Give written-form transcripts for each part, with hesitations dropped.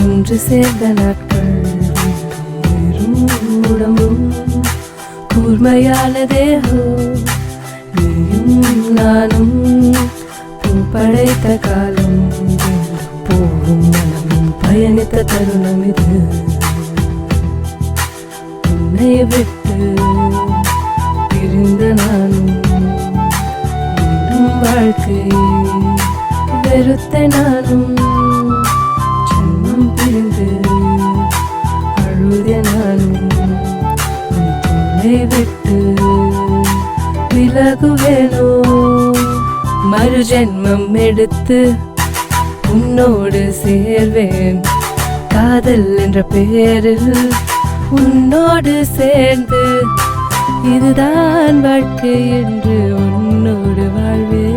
ஒன்று சேர்ந்த நாட்கள் உடம்பும் கூர்மையான தேகம் நீயும் நானும் படைத்த காலம் போகும் மனமும் பயணித்த தருணம் இது உன்னை விட்டு பிரிந்த நானும் மீண்டும் வாழ்க்கை வெறுத்த நானும் பிரிந்து அழுத நானும் உன்னை விட்டு விலகுவேனோ மறு ஜென்மம் எடுத்து உன்னோடு சேர்வேன் காதல் என்ற பெயரில் உன்னோடு சேர்ந்து இதுதான் வாழ்க்கை என்று உன்னோடு வாழ்வேன்.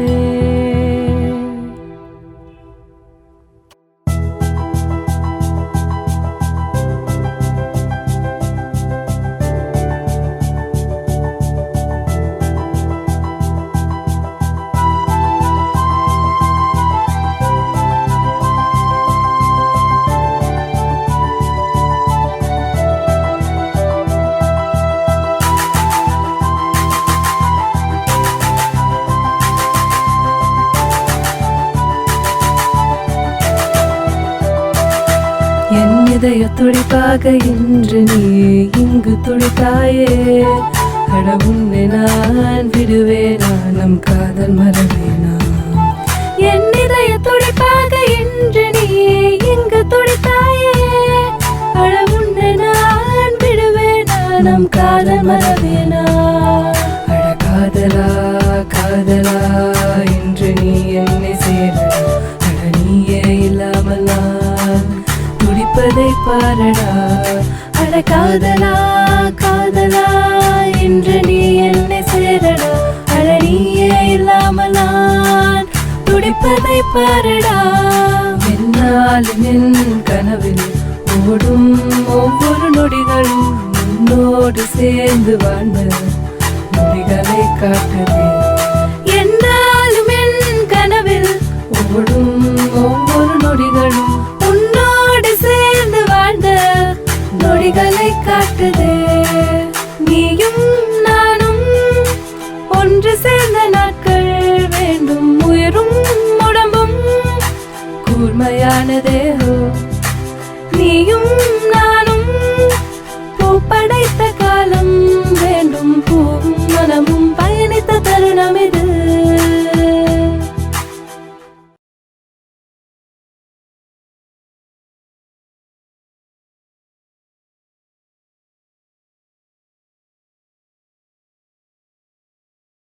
இதய துடிப்பாக இன்று நீ இங்கு துடித்தாயே அட உன்னை நான் விடுவேனா நம் காதல் மறவேனா என் இதய துடிப்பாக இன்று நீ இங்கு துடித்தாயே அட உன்னை நான் விடுவேனா நம் காதல் மறவேனா அட காதலா காதலா இன்று நீ என்னை சேர அட நீயே இல்லாமல் நான் துடிப்பதை பாரடா அட காதலா காதலா இன்று நீ என்னை சேரடா அட நீயே இல்லாமல் நான் துடிப்பதை பாரடா என்னாலும் என் கனவில் ஓடும் ஒவ்வொரு நொடிகளும் உன்னோடு சேர்ந்து வாழ்ந்த நொடிகளை காட்டுதே என்னாலும் என் கனவில் ஓடும் ஒவ்வொரு நொடிகளும் சேர்ந்து வாழ்ந்த நொடிகளை காட்டுதே நீயும் நானும் ஒன்று சேர்ந்த நாட்கள் வேண்டும் உயிரும் உடம்பும் கூர்மையான தேகம்